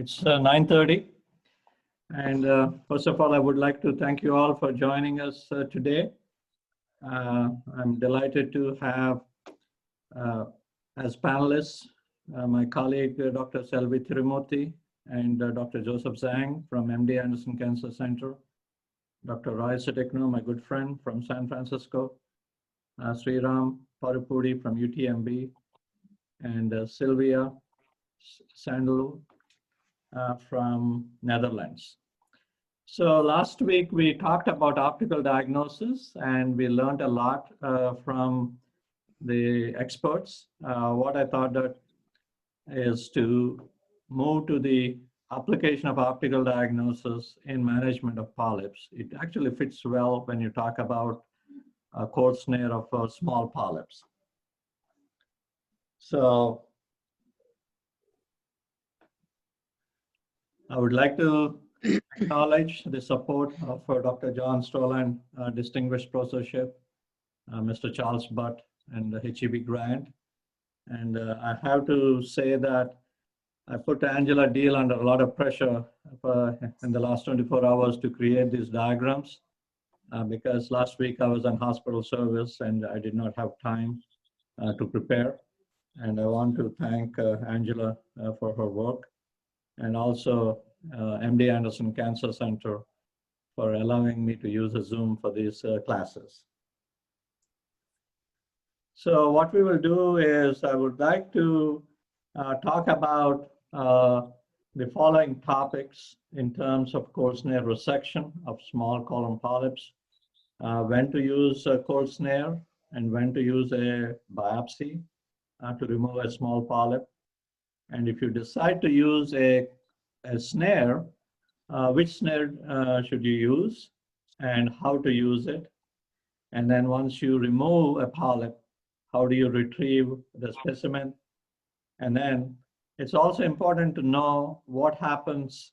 It's 9:30, and first of all, I would like to thank you all for joining us today. I'm delighted to have as panelists my colleague Dr. Selvi Tirumurthy and Dr. Joseph Zhang from MD Anderson Cancer Center, Dr. Roy Setekno, my good friend from San Francisco, Sriram Parupudi from UTMB, and Sylvia Sandalu from Netherlands. So last week we talked about optical diagnosis and we learned a lot from the experts. What I thought that is to move to the application of optical diagnosis in management of polyps. It actually fits well when you talk about a cold snare of small polyps. So I would like to acknowledge the support of Dr. John Stolan, Distinguished Professorship, Mr. Charles Butt, and the HEB grant. And I have to say that I put Angela Deal under a lot of pressure in the last 24 hours to create these diagrams because last week I was on hospital service and I did not have time to prepare. And I want to thank Angela for her work, and also MD Anderson Cancer Center for allowing me to use a Zoom for these classes. So what we will do is I would like to talk about the following topics in terms of cold snare resection of small colon polyps, when to use a cold snare and when to use a biopsy to remove a small polyp. And if you decide to use a snare, which snare should you use and how to use it? And then once you remove a polyp, how do you retrieve the specimen? And then it's also important to know what happens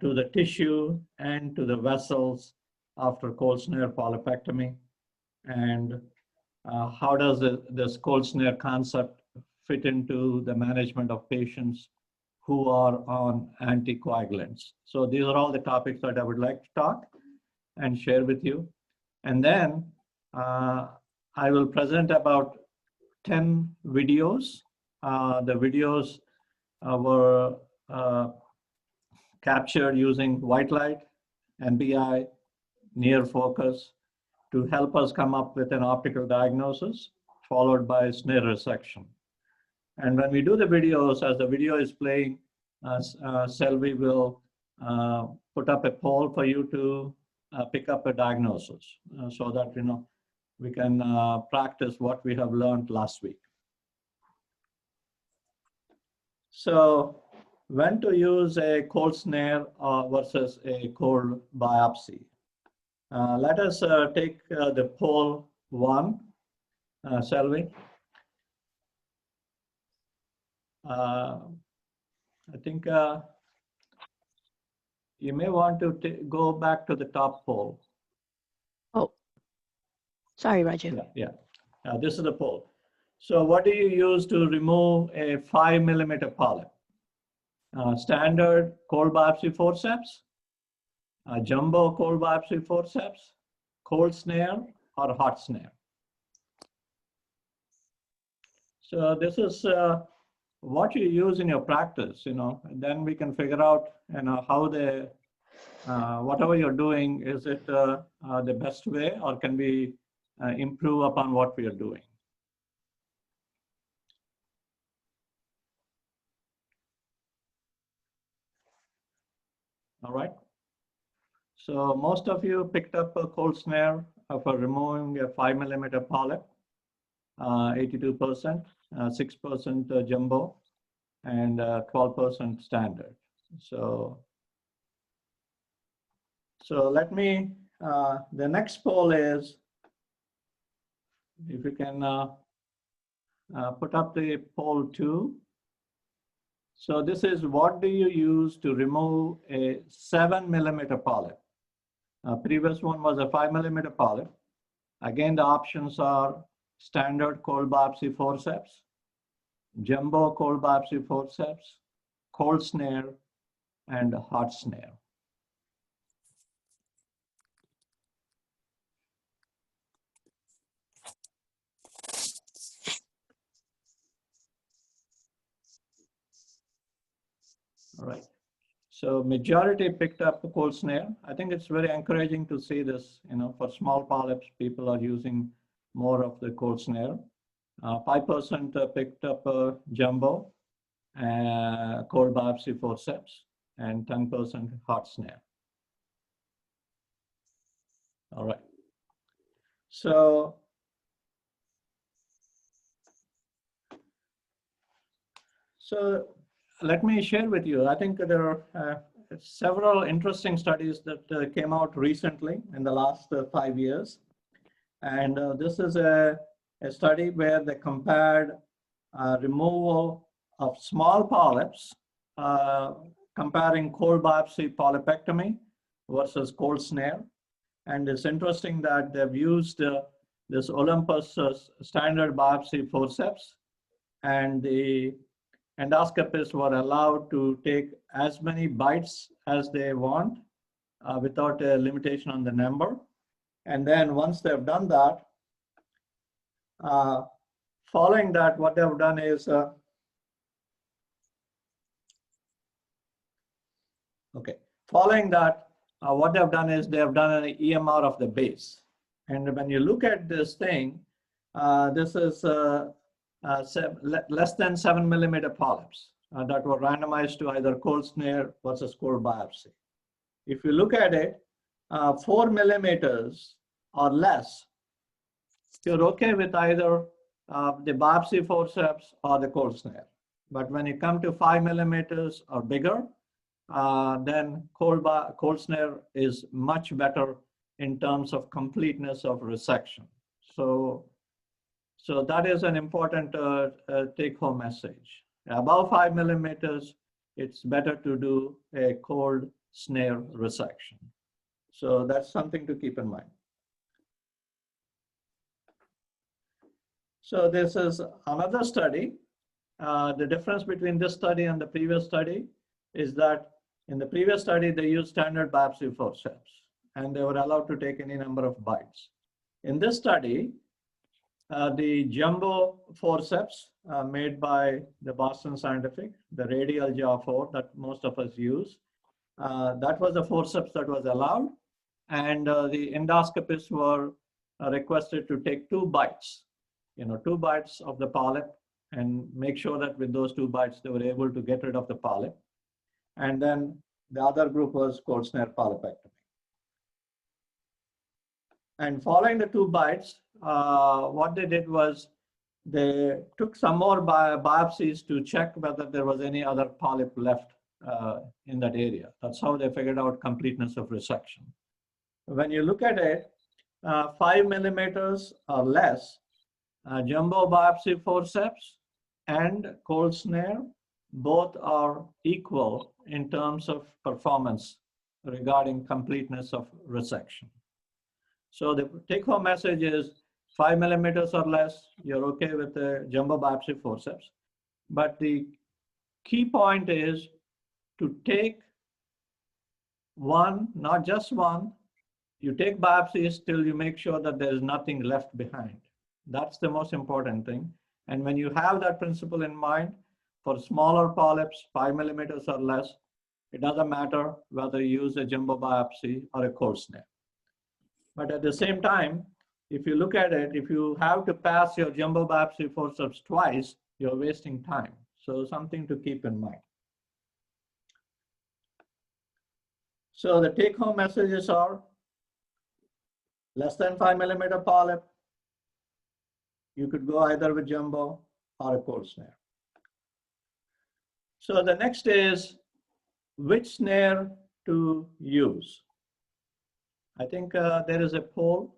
to the tissue and to the vessels after cold snare polypectomy, and how does this cold snare concept fit into the management of patients who are on anticoagulants. So these are all the topics that I would like to talk and share with you. And then I will present about 10 videos. The videos were captured using white light, NBI, near focus to help us come up with an optical diagnosis, followed by snare resection. And when we do the videos, as the video is playing, Selvi will put up a poll for you to pick up a diagnosis so that we can practice what we have learned last week. So when to use a cold snare versus a cold biopsy. Let us take the poll one, Selvi. I think you may want to go back to the top poll. Oh, sorry, Raju. Yeah. This is the poll. So what do you use to remove a 5 millimeter polyp? Standard cold biopsy forceps, jumbo cold biopsy forceps, cold snare, or hot snare? So this is what you use in your practice, and then we can figure out, how whatever you're doing, is it the best way, or can we improve upon what we are doing? All right. So most of you picked up a cold snare for removing a 5 millimeter polyp, 82%, 6% jumbo, and 12% standard. So let me, the next poll is, if you can put up the poll 2. So this is, what do you use to remove a 7 millimeter polyp? Previous one was a 5 millimeter polyp. Again, the options are standard cold biopsy forceps, jumbo cold biopsy forceps, cold snare, and hot snare. All right. So majority picked up the cold snare. I think it's very encouraging to see this. For small polyps, people are using more of the cold snare. 5% picked up jumbo, cold biopsy forceps, and 10% hot snare. All right. So let me share with you. I think there are several interesting studies that came out recently in the last 5 years. And this is a study where they compared removal of small polyps, comparing cold biopsy polypectomy versus cold snare. And it's interesting that they've used this Olympus standard biopsy forceps, and the endoscopists were allowed to take as many bites as they want without a limitation on the number. And then once they've done that, following that, what they've done is, following that, what they've done is they have done an EMR of the base. And when you look at this thing, this is less than 7 millimeter polyps that were randomized to either cold snare versus cold biopsy. If you look at it, 4 millimeters or less, you're okay with either the biopsy forceps or the cold snare. But when you come to 5 millimeters or bigger, then cold snare is much better in terms of completeness of resection. So that is an important take-home message. Above 5 millimeters, it's better to do a cold snare resection. So that's something to keep in mind. So this is another study. The difference between this study and the previous study is that in the previous study, they used standard biopsy forceps, and they were allowed to take any number of bites. In this study, the jumbo forceps made by the Boston Scientific, the radial jaw 4 that most of us use, that was the forceps that was allowed, and the endoscopists were requested to take 2 bites, 2 bites of the polyp, and make sure that with those 2 bites, they were able to get rid of the polyp. And then the other group was cold snare polypectomy. And following the 2 bites, what they did was they took some more biopsies to check whether there was any other polyp left in that area. That's how they figured out completeness of resection. When you look at it, 5 millimeters or less, jumbo biopsy forceps and cold snare, both are equal in terms of performance regarding completeness of resection. So the take-home message is 5 millimeters or less, you're okay with the jumbo biopsy forceps. But the key point is to take one, not just one, you take biopsies till you make sure that there is nothing left behind. That's the most important thing. And when you have that principle in mind, for smaller polyps, 5 millimeters or less, it doesn't matter whether you use a jumbo biopsy or a cold snare. But at the same time, if you look at it, if you have to pass your jumbo biopsy forceps twice, you're wasting time. So something to keep in mind. So the take-home messages are less than 5 millimeter polyp, you could go either with jumbo or a cold snare. So the next is which snare to use. I think there is a poll.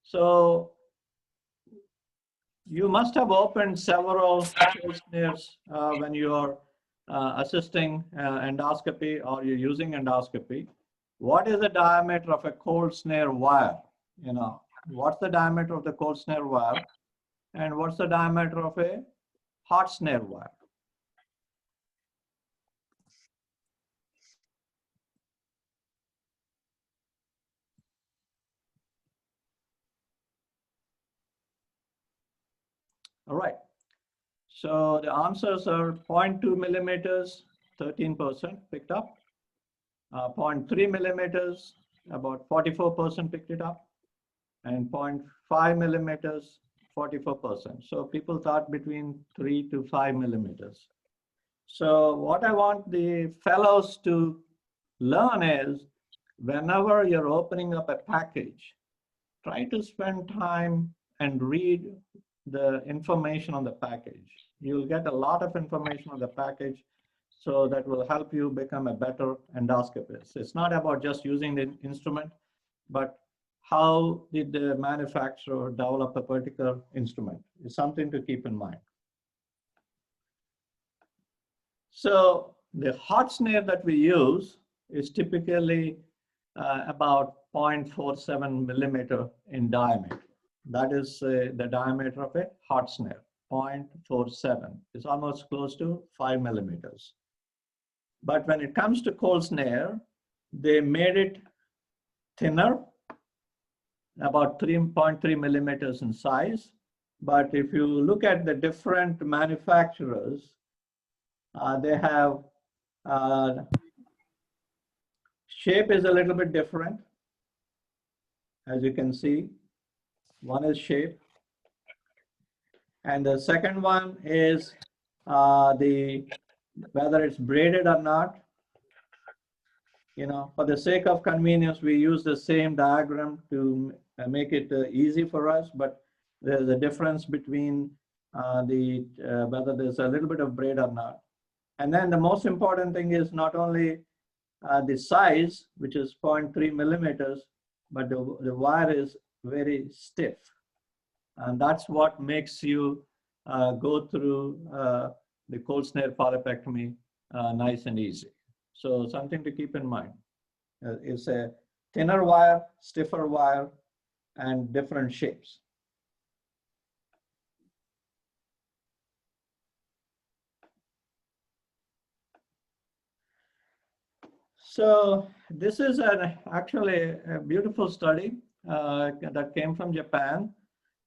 So you must have opened several cold snares when you are assisting endoscopy or you're using endoscopy. What is the diameter of a cold snare wire? What's the diameter of the cold snare wire? And what's the diameter of a hot snare wire. All right. So the answers are 0.2 millimeters, 13% picked up. 0.3 millimeters, about 44% picked it up. And 0.5 millimeters, 44%. So people thought between 3 to 5 millimeters. So what I want the fellows to learn is, whenever you're opening up a package, try to spend time and read the information on the package. You'll get a lot of information on the package, so that will help you become a better endoscopist. It's not about just using the instrument, but how did the manufacturer develop a particular instrument? It's something to keep in mind. So the hot snare that we use is typically about 0.47 millimeter in diameter. That is the diameter of a hot snare, 0.47. It's almost close to 5 millimeters. But when it comes to cold snare, they made it thinner, about 3.3 millimeters in size. But if you look at the different manufacturers, they have shape is a little bit different. As you can see, one is shape. And the second one is whether it's braided or not. You know, for the sake of convenience, we use the same diagram to make it easy for us, but there's a difference between whether there's a little bit of braid or not. And then the most important thing is not only the size, which is 0.3 millimeters, but the wire is very stiff. And that's what makes you go through the cold snare polypectomy nice and easy. So something to keep in mind. It's a thinner wire, stiffer wire, and different shapes. So this is actually a beautiful study that came from Japan.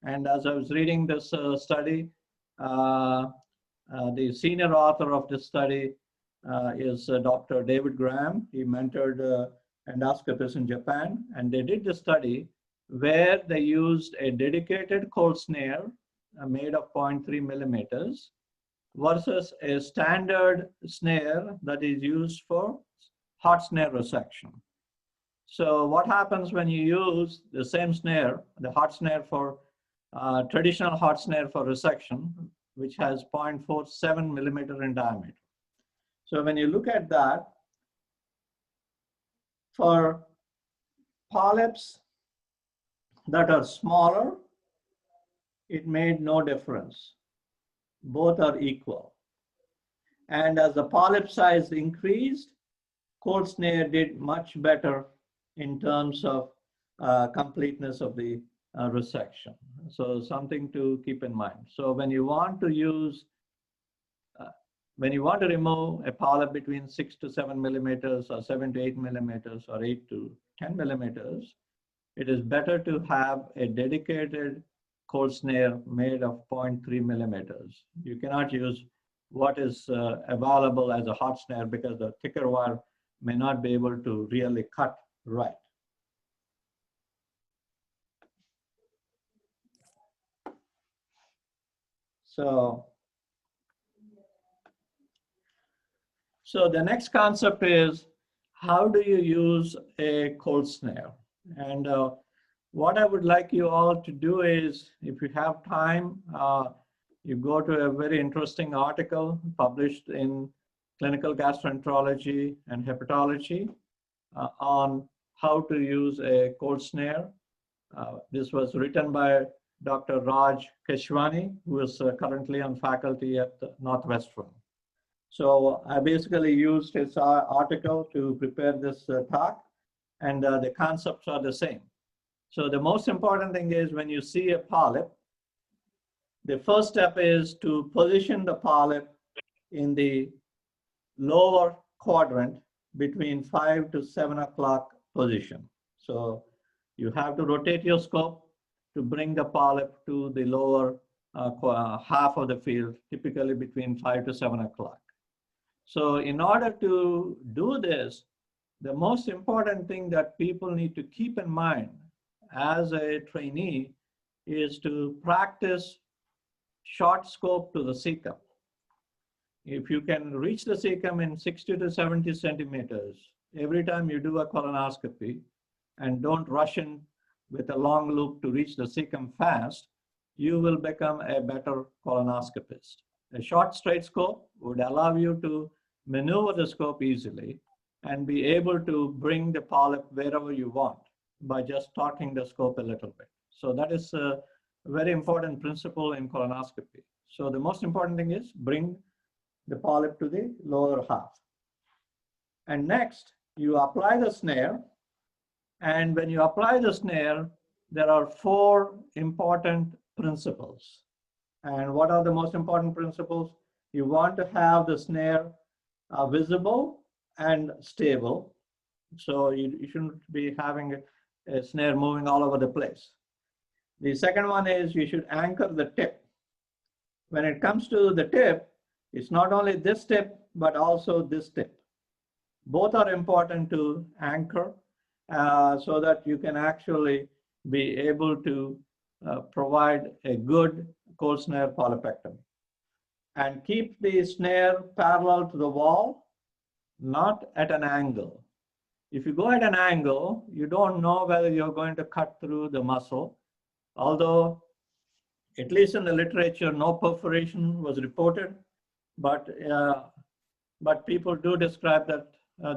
And as I was reading this study, the senior author of this study is Dr. David Graham. He mentored endoscopists in Japan, and they did the study where they used a dedicated cold snare made of 0.3 millimeters versus a standard snare that is used for hot snare resection. So what happens when you use the same snare, the hot snare for traditional hot snare for resection, which has 0.47 millimeter in diameter. So when you look at that, for polyps that are smaller, it made no difference. Both are equal. And as the polyp size increased, cold snare did much better in terms of completeness of the resection. So something to keep in mind. So when you want to use, when you want to remove a polyp between 6 to 7 millimeters or 7 to 8 millimeters or 8 to 10 millimeters, it is better to have a dedicated cold snare made of 0.3 millimeters. You cannot use what is available as a hot snare because the thicker wire may not be able to really cut right. So the next concept is, how do you use a cold snare? And what I would like you all to do is, if you have time, you go to a very interesting article published in Clinical Gastroenterology and Hepatology on how to use a cold snare. This was written by Dr. Raj Keshwani, who is currently on faculty at Northwestern. So I basically used his article to prepare this talk, and the concepts are the same. So the most important thing is, when you see a polyp, The first step is to position the polyp in the lower quadrant between 5 to 7 o'clock position. So you have to rotate your scope to bring the polyp to the lower half of the field, typically between 5 to 7 o'clock. So in order to do this, the most important thing that people need to keep in mind as a trainee is to practice short scope to the cecum. If you can reach the cecum in 60 to 70 centimeters, every time you do a colonoscopy, and don't rush in with a long loop to reach the cecum fast, you will become a better colonoscopist. A short straight scope would allow you to maneuver the scope easily and be able to bring the polyp wherever you want by just torquing the scope a little bit. So that is a very important principle in colonoscopy. So the most important thing is bring the polyp to the lower half. And next, you apply the snare. And when you apply the snare, there are 4 important principles. And what are the most important principles? You want to have the snare visible and stable. So you shouldn't be having a snare moving all over the place. The second one is you should anchor the tip. When it comes to the tip, it's not only this tip, but also this tip. Both are important to anchor so that you can actually be able to provide a good cold snare polypectomy. And keep the snare parallel to the wall, not at an angle. If you go at an angle, you don't know whether you're going to cut through the muscle. Although, at least in the literature, no perforation was reported, but people do describe that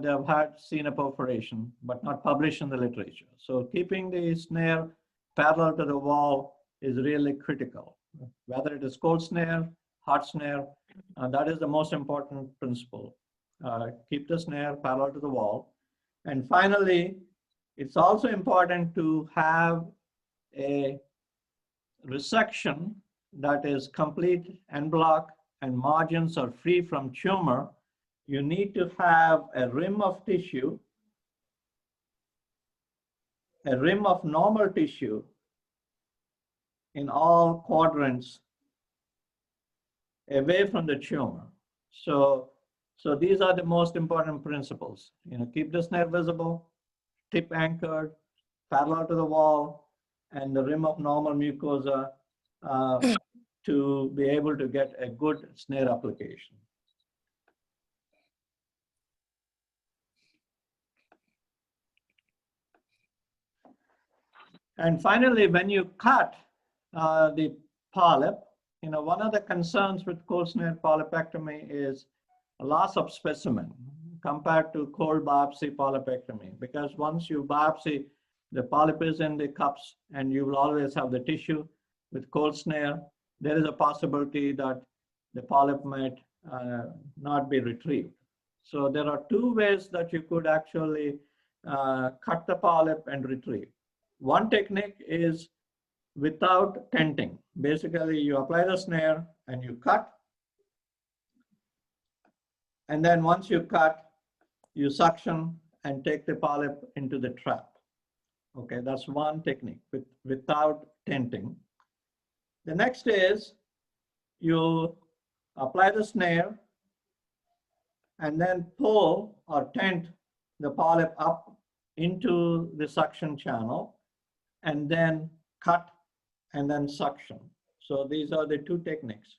they have seen a perforation, but not published in the literature. So keeping the snare parallel to the wall is really critical. Whether it is cold snare, hot snare, that is the most important principle. Keep the snare parallel to the wall. And finally, it's also important to have a resection that is complete en bloc and margins are free from tumor. You need to have a rim of tissue, a rim of normal tissue in all quadrants away from the tumor. So these are the most important principles. Keep the snare visible, tip anchored, parallel to the wall, and the rim of normal mucosa to be able to get a good snare application. And finally, when you cut the polyp, one of the concerns with cold snare polypectomy is loss of specimen compared to cold biopsy polypectomy, because once you biopsy, the polyp is in the cups and you will always have the tissue. With cold snare, there is a possibility that the polyp might not be retrieved. So there are 2 ways that you could actually cut the polyp and retrieve. One technique is without tenting. Basically, you apply the snare and you cut. And then once you cut, you suction and take the polyp into the trap. Okay, that's one technique without tenting. The next is you apply the snare and then pull or tent the polyp up into the suction channel and then cut and then suction. So these are the 2 techniques.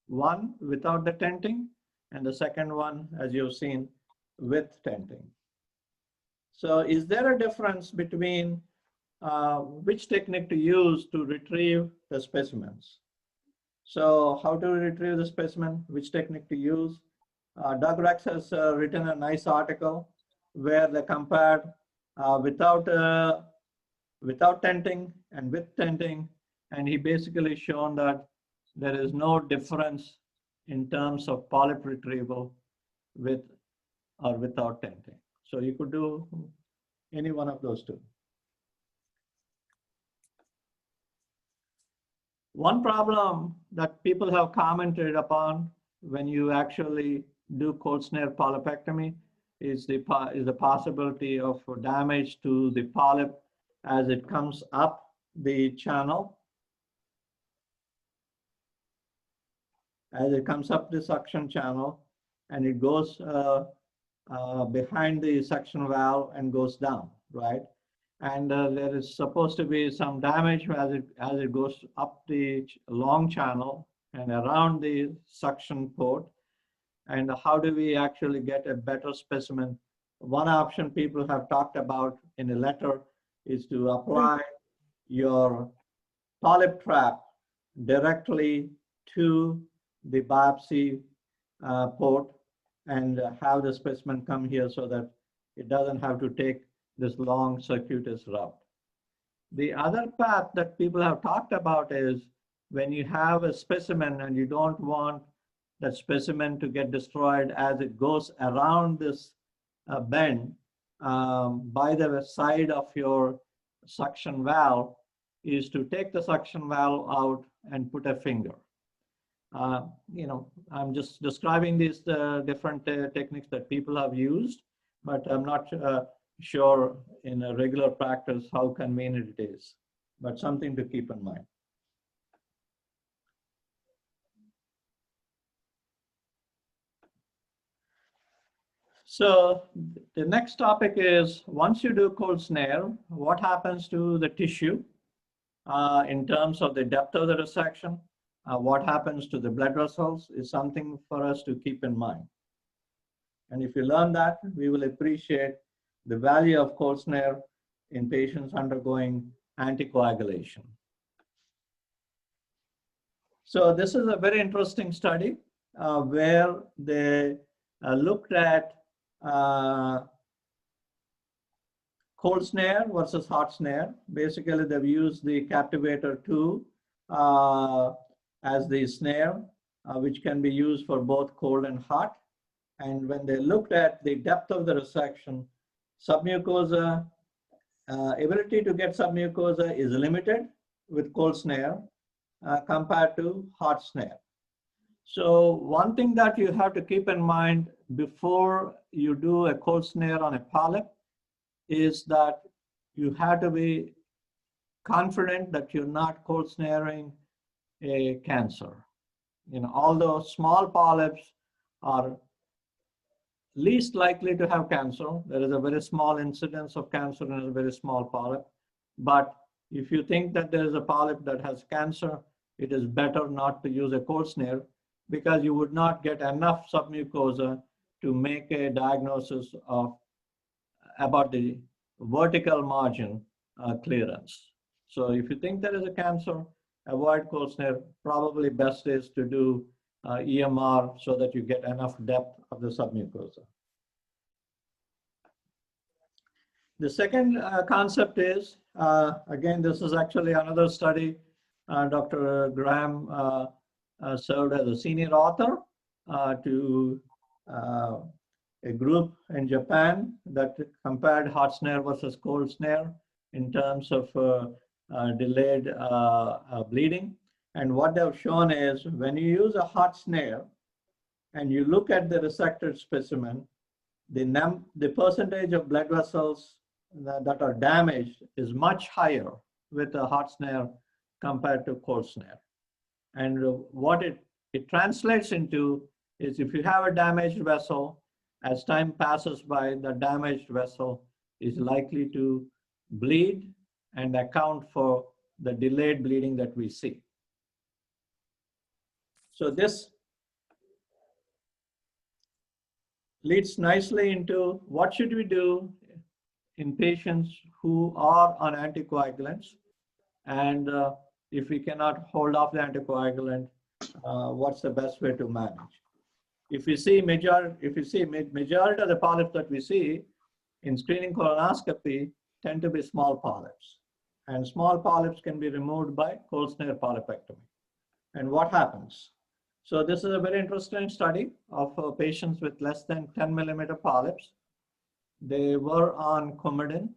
One without the tenting, and the second one, as you've seen, with tenting. So is there a difference between which technique to use to retrieve the specimens? So how to retrieve the specimen, which technique to use? Doug Rex has written a nice article where they compared without tenting and with tenting, and he basically shown that there is no difference in terms of polyp retrieval with or without tenting. So you could do any one of those 2. One problem that people have commented upon when you actually do cold snare polypectomy is the possibility of damage to the polyp as it comes up the channel. As it comes up the suction channel and it goes behind the suction valve and goes down, right? And there is supposed to be some damage as it goes up the long channel and around the suction port. And how do we actually get a better specimen? One option people have talked about in a letter is to apply your polyp trap directly to the biopsy port and have the specimen come here so that it doesn't have to take this long circuitous route. The other path that people have talked about is when you have a specimen and you don't want that specimen to get destroyed as it goes around this bend by the side of your suction valve, is to take the suction valve out and put a finger. I'm just describing these different techniques that people have used, but I'm not sure in a regular practice how convenient it is, but something to keep in mind. So the next topic is, once you do cold snare, what happens to the tissue in terms of the depth of the resection? What happens to the blood vessels is something for us to keep in mind. And if you learn that, we will appreciate the value of cold snare in patients undergoing anticoagulation. So this is a very interesting study where they looked at cold snare versus hot snare. Basically, they've used the Captivator 2 as the snare, which can be used for both cold and hot. And when they looked at the depth of the resection, submucosa, ability to get submucosa is limited with cold snare compared to hot snare. So one thing that you have to keep in mind before you do a cold snare on a polyp is that you have to be confident that you're not cold snaring a cancer. Although small polyps are least likely to have cancer, there is a very small incidence of cancer in a very small polyp. But if you think that there is a polyp that has cancer, it is better not to use a cold snare because you would not get enough submucosa to make a diagnosis of about the vertical margin clearance. So if you think there is a cancer, avoid cold snare. Probably best is to do EMR so that you get enough depth of the submucosa. The second concept is, again, this is actually another study. Dr. Graham served as a senior author to a group in Japan that compared hot snare versus cold snare in terms of delayed bleeding. And what they've shown is when you use a hot snare and you look at the resected specimen, the percentage of blood vessels that are damaged is much higher with a hot snare compared to cold snare. And what it translates into is if you have a damaged vessel, as time passes by, the damaged vessel is likely to bleed and account for the delayed bleeding that we see. So this leads nicely into what should we do in patients who are on anticoagulants, and if we cannot hold off the anticoagulant, what's the best way to manage? If you see majority of the polyps that we see in screening colonoscopy tend to be small polyps, and small polyps can be removed by cold snare polypectomy. And what happens? So this is a very interesting study of patients with less than 10 millimeter polyps. They were on Coumadin.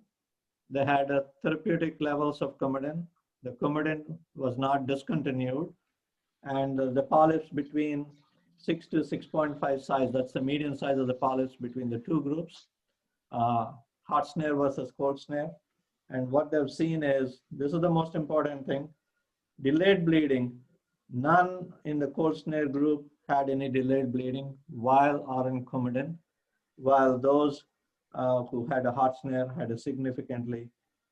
They had therapeutic levels of Coumadin. The Coumadin was not discontinued, and the polyps between 6 to 6.5 size, that's the median size of the polyps between the two groups, hot snare versus cold snare. And what they've seen is, this is the most important thing, delayed bleeding. None in the cold snare group had any delayed bleeding while on Coumadin, while those who had a hot snare had a significantly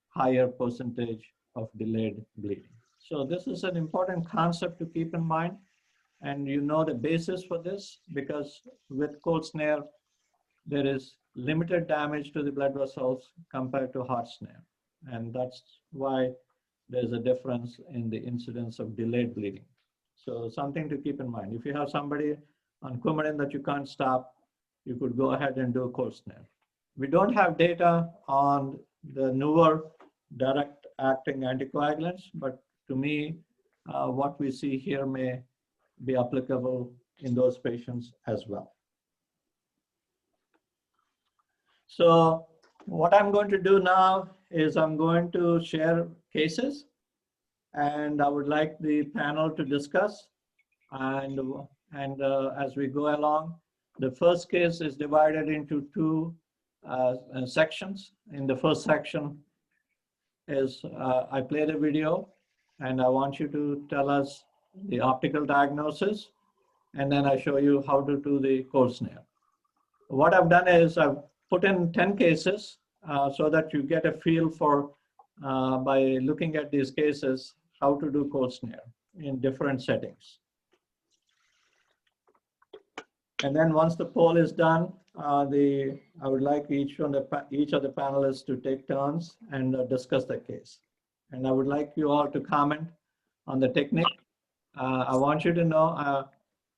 higher percentage of delayed bleeding. So this is an important concept to keep in mind. And you know the basis for this, because with cold snare, there is limited damage to the blood vessels compared to hot snare. And that's why there's a difference in the incidence of delayed bleeding. So something to keep in mind. If you have somebody on Coumadin that you can't stop, you could go ahead and do a cold snare. We don't have data on the newer direct acting anticoagulants, but to me, what we see here may be applicable in those patients as well. So what I'm going to do now is I'm going to share cases, and I would like the panel to discuss. And as we go along, the first case is divided into two sections. In the first section is I play the video, and I want you to tell us the optical diagnosis, and then I show you how to do the cold snare. What I've done is I've put in 10 cases so that you get a feel for, by looking at these cases, how to do cold snare in different settings. And then once the poll is done, I would like each of the panelists to take turns and discuss the case. And I would like you all to comment on the technique. I want you to know,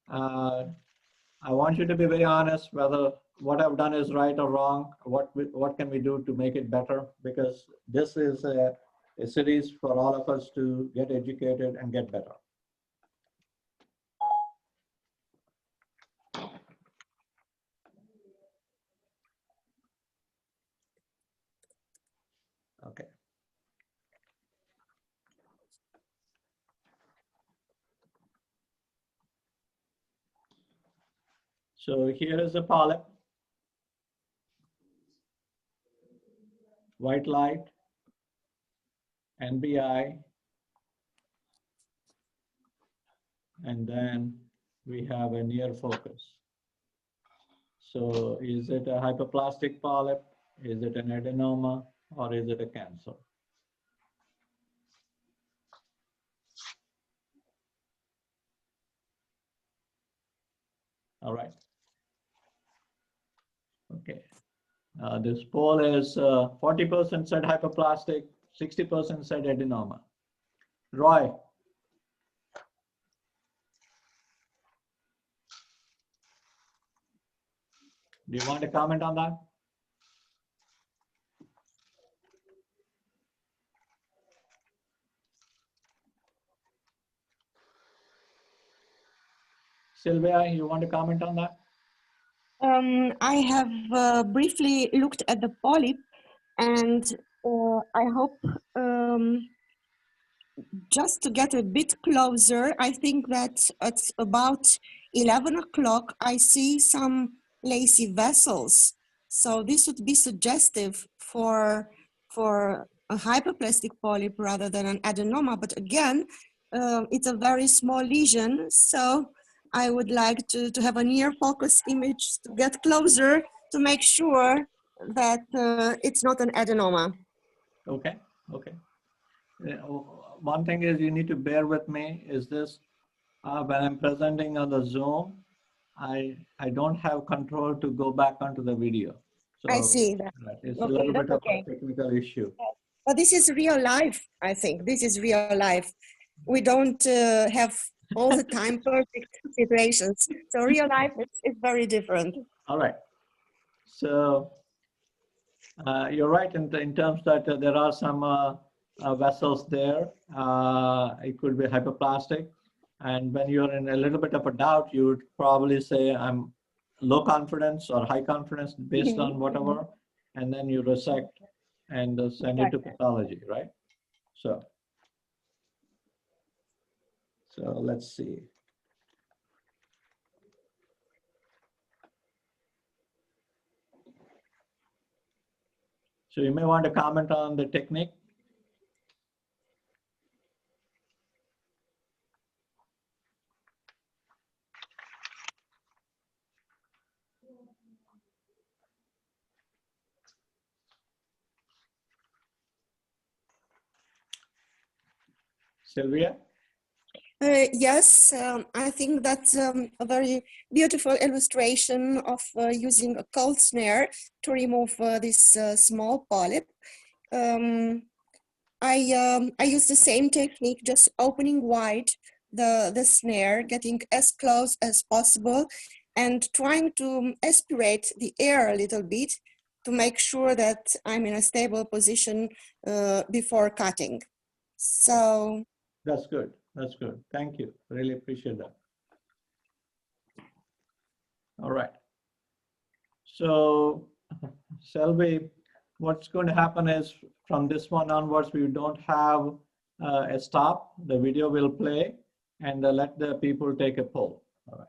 I want you to be very honest whether what I've done is right or wrong. What can we do to make it better? Because this is a series for all of us to get educated and get better. Okay. So here is a polyp, white light, NBI, and then we have a near focus. So is it a hyperplastic polyp? Is it an adenoma, or is it a cancer? All right. Okay. This poll is 40% said hyperplastic, 60% said adenoma. Roy. Do you want to comment on that? Sylvia, you want to comment on that? I have briefly looked at the polyp, and I hope just to get a bit closer, I think that at about 11 o'clock, I see some lacy vessels. So this would be suggestive for a hyperplastic polyp rather than an adenoma. But again, it's a very small lesion. So I would like to have a near focus image to get closer to make sure that it's not an adenoma. Okay, okay. One thing is you need to bear with me is this, when I'm presenting on the Zoom, I don't have control to go back onto the video. So I see that. it's Okay, a little bit of okay. a technical issue. But this is real life, I think. This is real life. We don't have all the time perfect situations. So real life is very different. All right. So you're right in terms that there are some vessels there. It could be hyperplastic. And when you're in a little bit of a doubt, you would probably say I'm low confidence or high confidence based on whatever. And then you resect and send it to pathology, right? So So let's see. So you may want to comment on the technique. Sylvia? Yes, I think that's a very beautiful illustration of using a cold snare to remove this small polyp. I use the same technique, just opening wide the snare, getting as close as possible, and trying to aspirate the air a little bit to make sure that I'm in a stable position before cutting. So That's good. That's good. Thank you. Really appreciate that. All right. So, Selvi, what's going to happen is from this one onwards, we don't have a stop. The video will play and let the people take a poll. All right.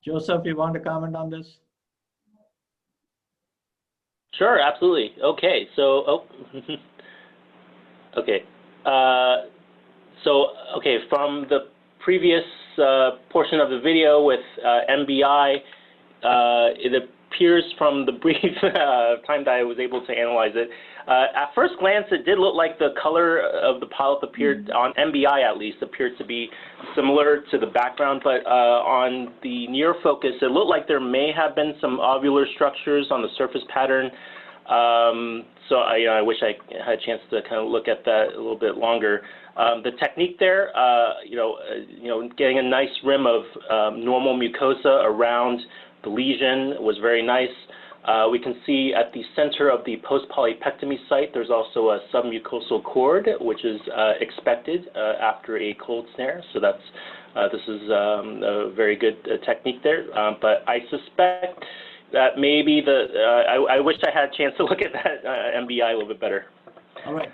Joseph, you want to comment on this? Sure, absolutely. Okay, so, okay. Okay, from the previous portion of the video with MBI, it appears from the brief time that I was able to analyze it, at first glance, it did look like the color of the polyp appeared, on MBI at least, appeared to be similar to the background, but on the near focus, it looked like there may have been some ovular structures on the surface pattern. So I wish I had a chance to kind of look at that a little bit longer. The technique there, getting a nice rim of normal mucosa around the lesion was very nice. We can see at the center of the post-polypectomy site, there's also a submucosal cord, which is expected after a cold snare. So that's this is a very good technique there. But I suspect that maybe I wish I had a chance to look at that MBI a little bit better. All right.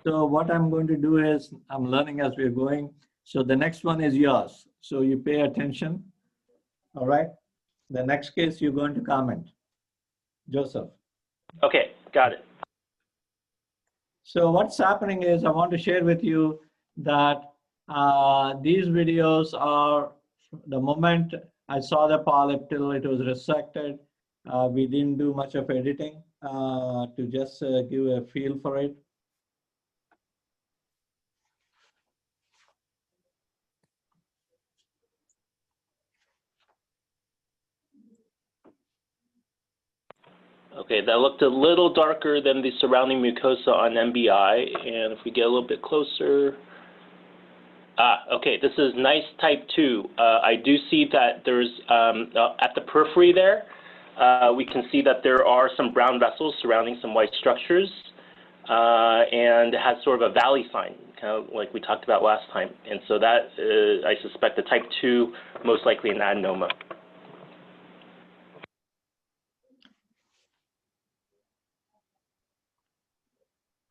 So what I'm going to do is I'm learning as we're going. So the next one is yours. So you pay attention. All right. The next case you're going to comment. Joseph. Okay, got it. So what's happening is I want to share with you that these videos are the moment I saw the polyp till it was resected. We didn't do much of editing to just give a feel for it. Okay, that looked a little darker than the surrounding mucosa on MBI. And if we get a little bit closer, okay, this is nice type 2. I do see that there's, at the periphery there, we can see that there are some brown vessels surrounding some white structures, and it has sort of a valley sign, kind of like we talked about last time. And so that, I suspect, the type 2, most likely an adenoma.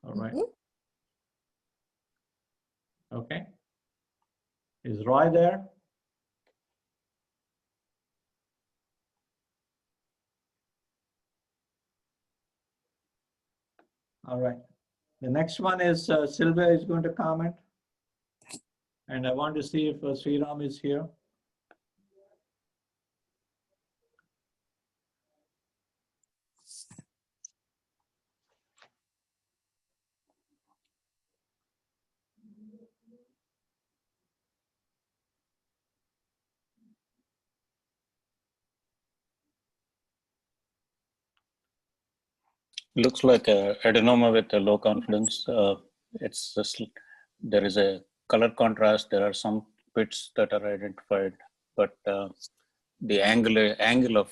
All right. Okay. Is Roy there? All right. The next one is Sylvia is going to comment. And I want to see if Sriram is here. Looks like a adenoma with a low confidence. It's just, there is a color contrast. There are some pits that are identified, but the angle of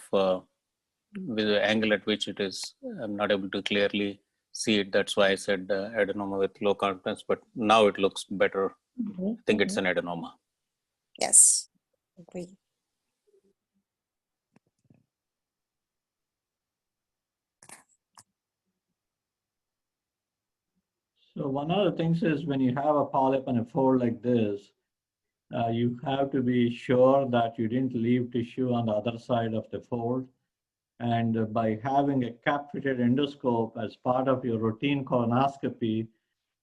with the angle at which it is, I'm not able to clearly see it. That's why I said adenoma with low confidence. But now it looks better. I think it's an adenoma. Yes, agree. So one of the things is when you have a polyp and a fold like this, you have to be sure that you didn't leave tissue on the other side of the fold. And by having a cap-fitted endoscope as part of your routine colonoscopy,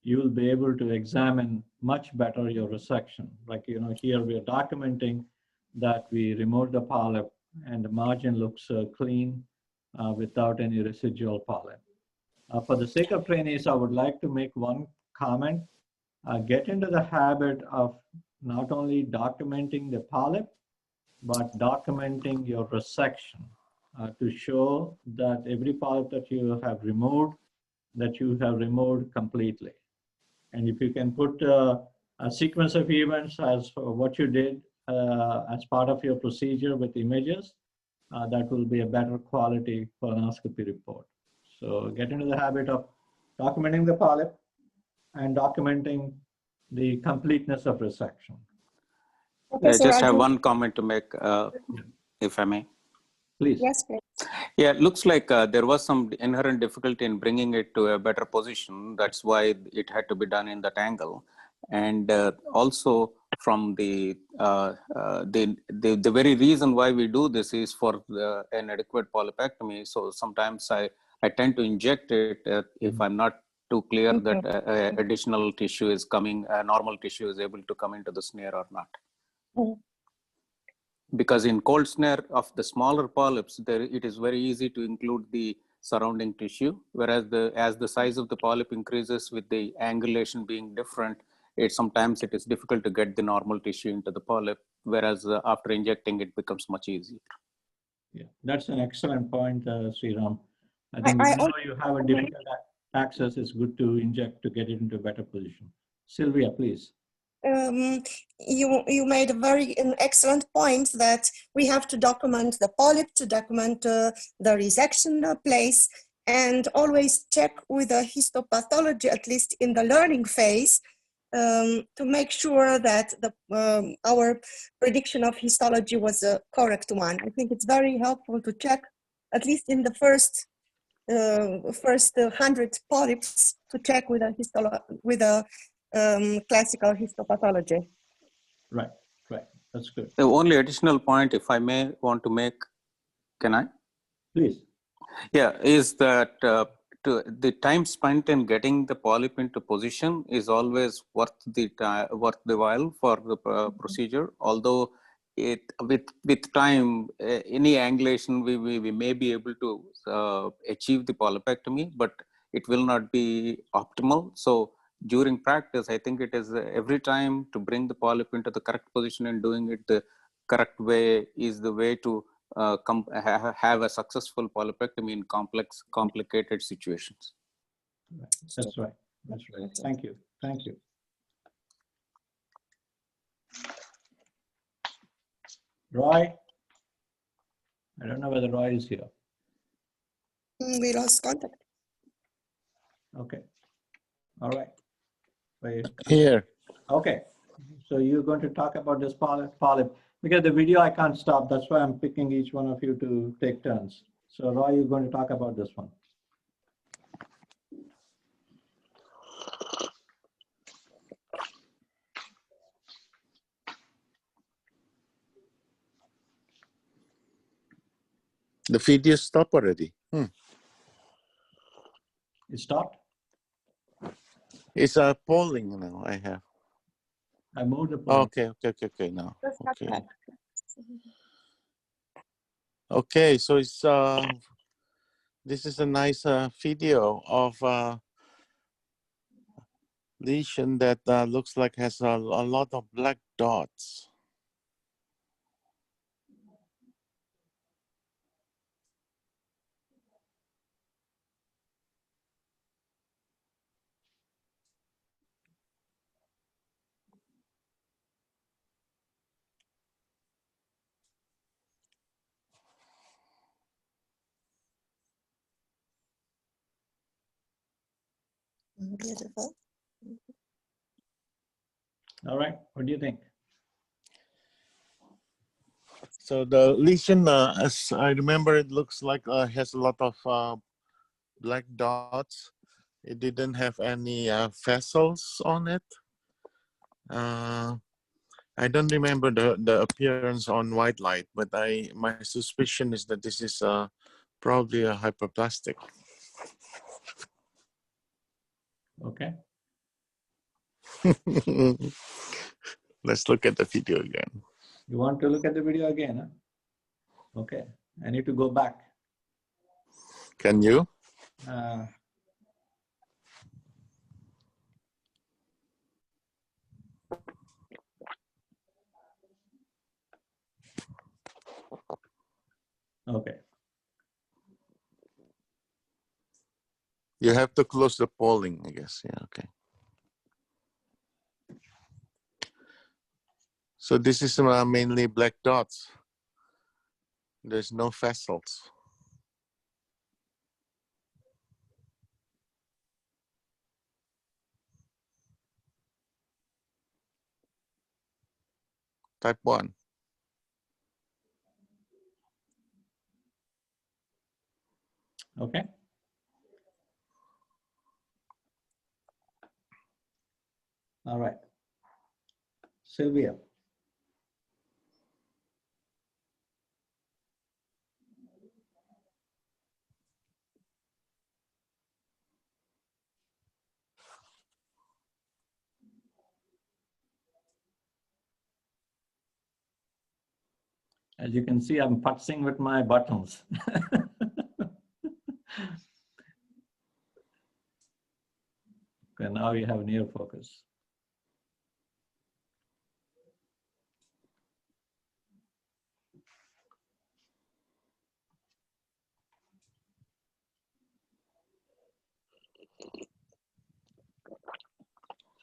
you will be able to examine much better your resection. Like, here we are documenting that we removed the polyp and the margin looks clean without any residual polyp. For the sake of trainees, I would like to make one comment. Get into the habit of not only documenting the polyp, but documenting your resection to show that every polyp that you have removed completely. And if you can put a sequence of events as what you did as part of your procedure with images, that will be a better quality colonoscopy report. So get into the habit of documenting the polyp and documenting the completeness of resection. I Professor just have Raju? one comment to make, if I may. Please. Yes, please. Yeah, it looks like there was some inherent difficulty in bringing it to a better position. That's why it had to be done in that angle. And also from the very reason why we do this is for an adequate polypectomy. So sometimes I tend to inject it if I'm not too clear that additional tissue is coming, normal tissue is able to come into the snare or not. Because in cold snare of the smaller polyps, it is very easy to include the surrounding tissue, whereas as the size of the polyp increases with the angulation being different, sometimes it is difficult to get the normal tissue into the polyp, whereas after injecting it becomes much easier. Yeah, that's an excellent point, Sriram. I think even though you have a difficult access, it's good to inject to get it into a better position. Sylvia, please. You made a very excellent point that we have to document the polyp, to document the resection place, and always check with the histopathology, at least in the learning phase, to make sure that our prediction of histology was a correct one. I think it's very helpful to check, at least in the first 100 polyps, to check with a classical histopathology. Right, that's good. The only additional point, if I may want to make, can I? Please. Yeah, is that the time spent in getting the polyp into position is always worth the while for the procedure. Although with time, any angulation we may be able to achieve the polypectomy, but it will not be optimal. So during practice, I think it is every time to bring the polyp into the correct position and doing it the correct way is the way to have a successful polypectomy in complicated situations. That's right. Thank you. Roy? I don't know whether Roy is here. We lost contact. Okay. All right. Wait. Here. Okay. So you're going to talk about this polyp. Because the video I can't stop. That's why I'm picking each one of you to take turns. So Roy, you're going to talk about this one. The video stopped already. It stopped? It's polling now. I have. I moved the poll. Okay. Now. Okay. Okay. So it's this is a nice video of lesion that looks like has a lot of black dots. Beautiful. All right. What do you think? So the lesion, as I remember, it looks like has a lot of black dots. It didn't have any vessels on it. I don't remember the appearance on white light, but my suspicion is that this is probably a hyperplastic. Okay. Let's look at the video again. You want to look at the video again? Huh? Okay. I need to go back. Can you? Okay. You have to close the polling, I guess. Yeah, okay. So this is mainly black dots. There's no vessels. Type 1. Okay. All right. Sylvia. As you can see, I'm putzing with my buttons. Okay, now you have near focus.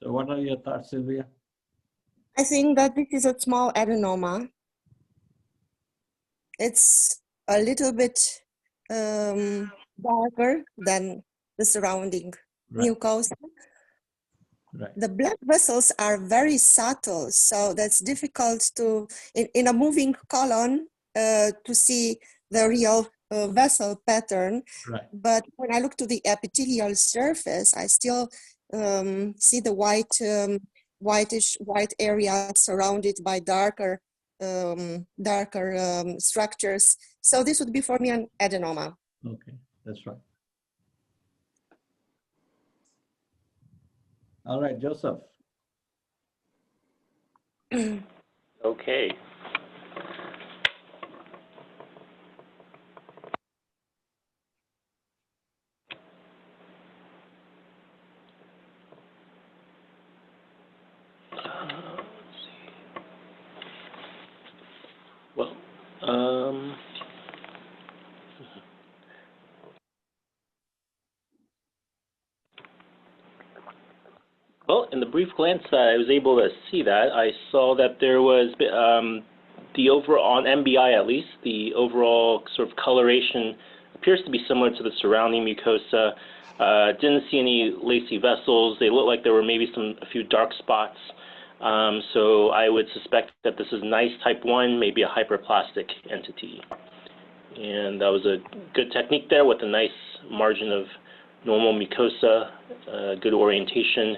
So what are your thoughts, Sylvia? I think that this is a small adenoma. It's a little bit darker than the surrounding Right. mucosa. Right. The blood vessels are very subtle, so that's difficult to, in a moving colon, to see the real vessel pattern. Right. But when I look to the epithelial surface, I still see the white area surrounded by darker structures. So this would be for me an adenoma. Okay, that's right. All right, Joseph. Okay. Let's see. Well, well, in the brief glance I was able to see that, I saw that there was the overall, on MBI at least, the overall sort of coloration appears to be similar to the surrounding mucosa. Didn't see any lacy vessels. They look like there were maybe a few dark spots. So I would suspect that this is nice type 1, maybe a hyperplastic entity. And that was a good technique there with a nice margin of normal mucosa, good orientation,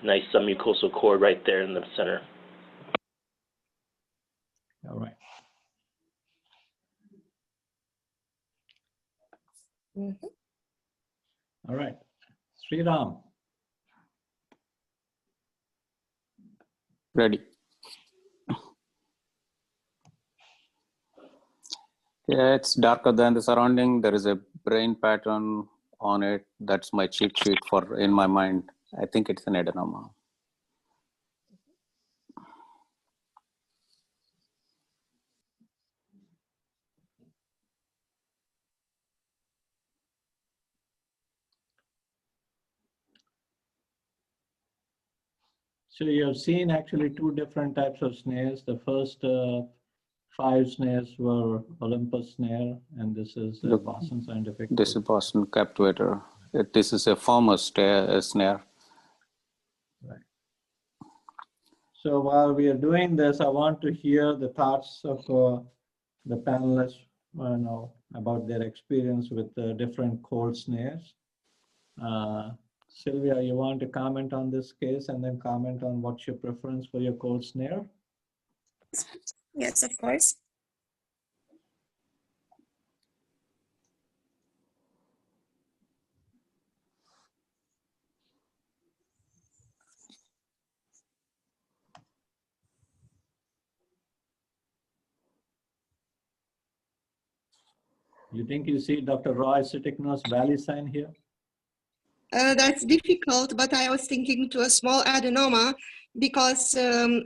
nice submucosal cord right there in the center. All right. Mm-hmm. All right. Sriram. Ready. Yeah, it's darker than the surrounding. There is a brain pattern on it. That's my cheat sheet for in my mind. I think it's an adenoma. So you have seen actually two different types of snares. The first 5 snares were Olympus snare, and this is Boston Scientific. This is Boston captivator. This is a former snare. Right. So while we are doing this, I want to hear the thoughts of the panelists, about their experience with different cold snares. Sylvia, you want to comment on this case and then comment on what's your preference for your cold snare? Yes, of course. You think you see Dr. Roy Sitikno's valley sign here? That's difficult, but I was thinking to a small adenoma because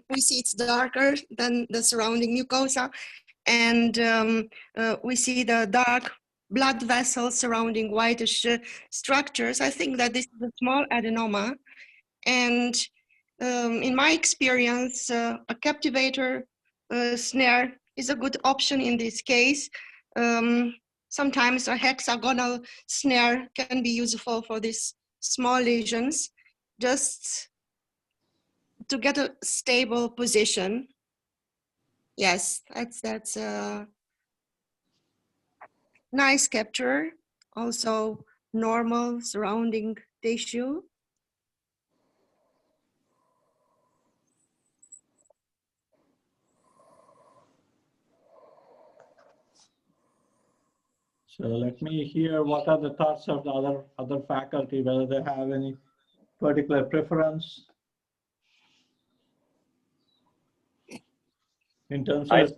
we see it's darker than the surrounding mucosa, and we see the dark blood vessels surrounding whitish structures. I think that this is a small adenoma, and in my experience, a captivator snare is a good option in this case. Sometimes a hexagonal snare can be useful for these small lesions, just to get a stable position. Yes, that's a nice capture. Also normal surrounding tissue. So let me hear what are the thoughts of the other faculty, whether they have any particular preference in terms of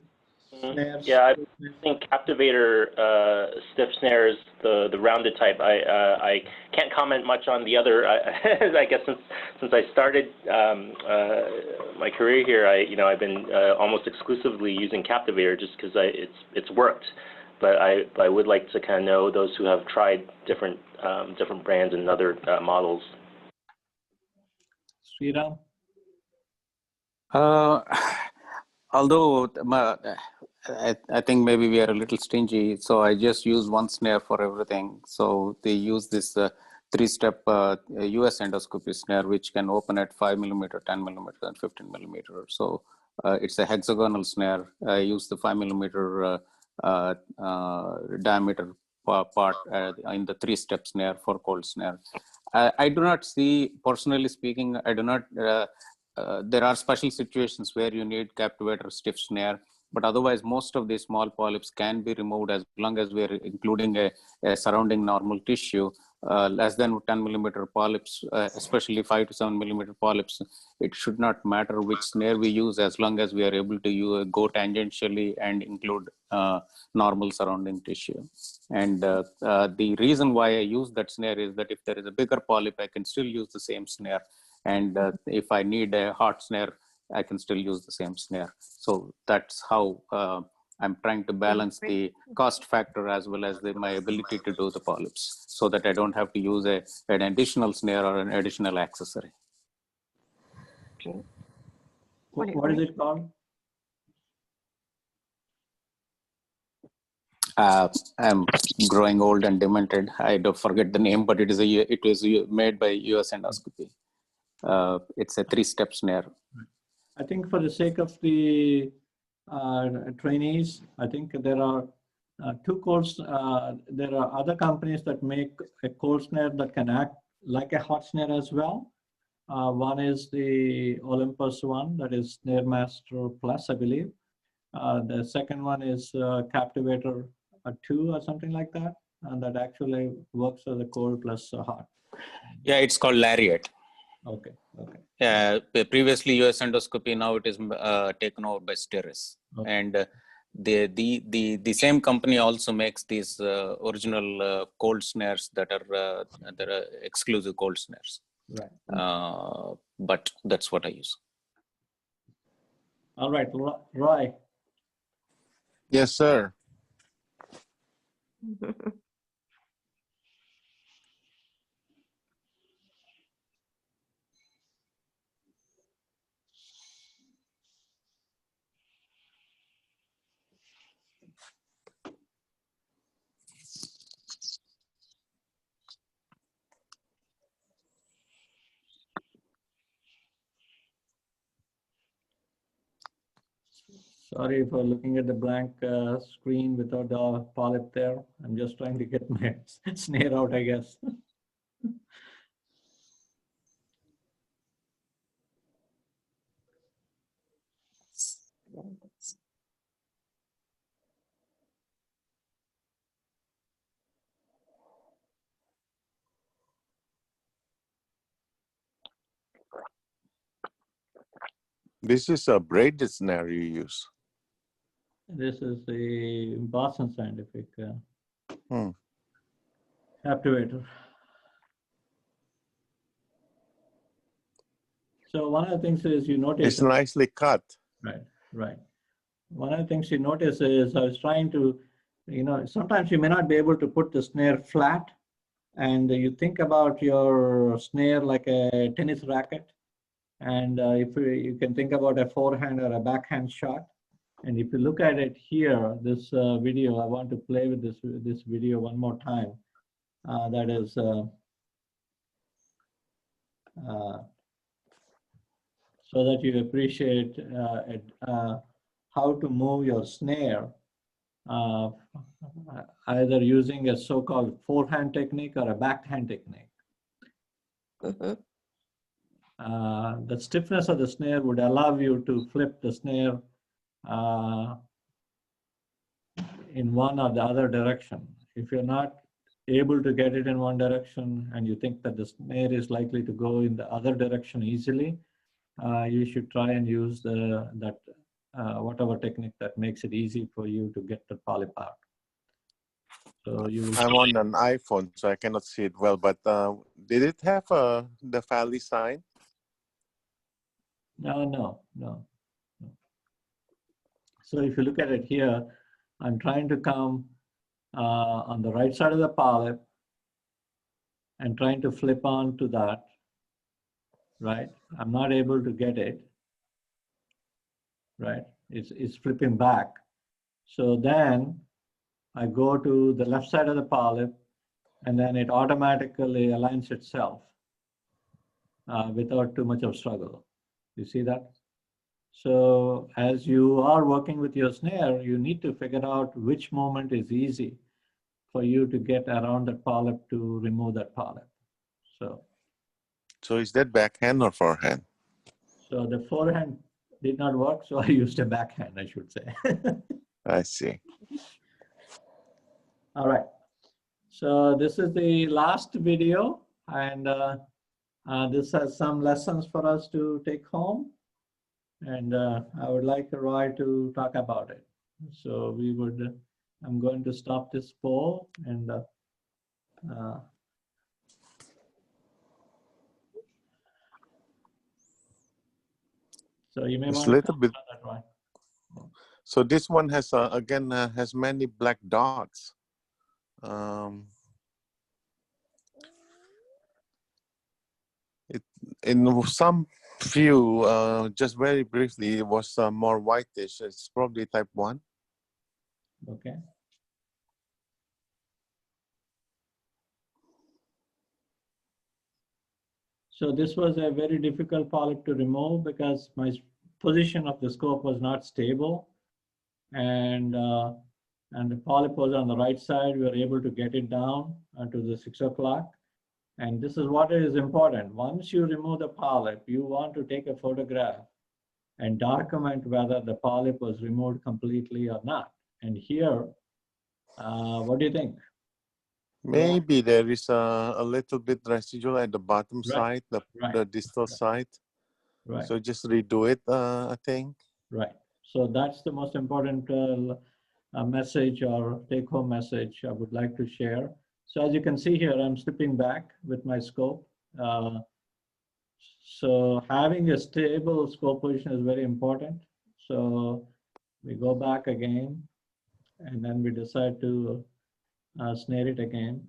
snares. Yeah, I think captivator stiff snares, the rounded type. I can't comment much on the other. I guess since I started my career here, I've been almost exclusively using captivator just because it's worked. But I would like to kind of know those who have tried different brands and other models. Sriram? Although I think maybe we are a little stingy, so I just use one snare for everything. So they use this three-step US endoscopy snare, which can open at 5 millimeter, 10 millimeter, and 15 millimeter. So it's a hexagonal snare. I use the 5 millimeter diameter part in the three-step snare for cold snare. I do not see, personally speaking, I do not. There are special situations where you need captivator stiff snare, but otherwise most of these small polyps can be removed as long as we are including a surrounding normal tissue. Less than 10 millimeter polyps, especially 5 to 7 millimeter polyps, it should not matter which snare we use as long as we are able to go tangentially and include normal surrounding tissue. And the reason why I use that snare is that if there is a bigger polyp, I can still use the same snare. And if I need a hot snare, I can still use the same snare. So that's how I'm trying to balance the cost factor as well as my ability to do the polyps, so that I don't have to use an additional snare or an additional accessory. Okay. What is it called? I'm growing old and demented. I don't forget the name, but it was made by US Endoscopy. It's a three-step snare. I think for the sake of the trainees, I think there are two cold. There are other companies that make a cold snare that can act like a hot snare as well. One is the Olympus one, that is Snare Master Plus, I believe. The second one is Captivator 2 or something like that, and that actually works as a cold plus hot. Yeah, it's called Lariat. Okay. Okay. Previously US Endoscopy, now it is taken over by Steris. Okay. And the same company also makes these original cold snares that are exclusive cold snares. Right. But that's what I use. All right, Roy. Yes, sir. Sorry for looking at the blank screen without the polyp there. I'm just trying to get my snare out, I guess. This is a braided snare you use. This is the Boston Scientific Hmm. captivator. So one of the things is you notice. It's nicely cut. Right, right. One of the things you notice is I was trying to, sometimes you may not be able to put the snare flat, and you think about your snare like a tennis racket, and if you can think about a forehand or a backhand shot. And if you look at it here, this video, I want to play with this video one more time. That is so that you appreciate how to move your snare, either using a so-called forehand technique or a backhand technique. Mhm. The stiffness of the snare would allow you to flip the snare in one or the other direction. If you're not able to get it in one direction and you think that the snare is likely to go in the other direction easily, you should try and use whatever technique that makes it easy for you to get the polyp out. So you will. I'm on an iPhone, so I cannot see it well, but did it have the Fally sign? No. So if you look at it here, I'm trying to come on the right side of the polyp and trying to flip on to that, right? I'm not able to get it, right? It's flipping back. So then I go to the left side of the polyp, and then it automatically aligns itself without too much of struggle. You see that? So as you are working with your snare, you need to figure out which moment is easy for you to get around that polyp to remove that polyp. So is that backhand or forehand? So the forehand did not work, so I used a backhand, I should say. I see. All right. So this is the last video, and this has some lessons for us to take home. And I would like Roy to talk about it. So I'm going to stop this poll and so you may It's want a to little bit. comment on that, Roy. So this one has again has many black dots. In some few, just very briefly, it was more whitish. It's probably type 1. Okay. So this was a very difficult polyp to remove because my position of the scope was not stable, and the polyp was on the right side. We were able to get it down to the 6 o'clock. And this is what is important. Once you remove the polyp, you want to take a photograph and document whether the polyp was removed completely or not. And here, what do you think? Maybe there is a little bit residual at the bottom side, the distal side. Right. So just redo it, I think. Right. So that's the most important message or take-home message I would like to share. So as you can see here, I'm slipping back with my scope. So having a stable scope position is very important. So we go back again, and then we decide to snare it again.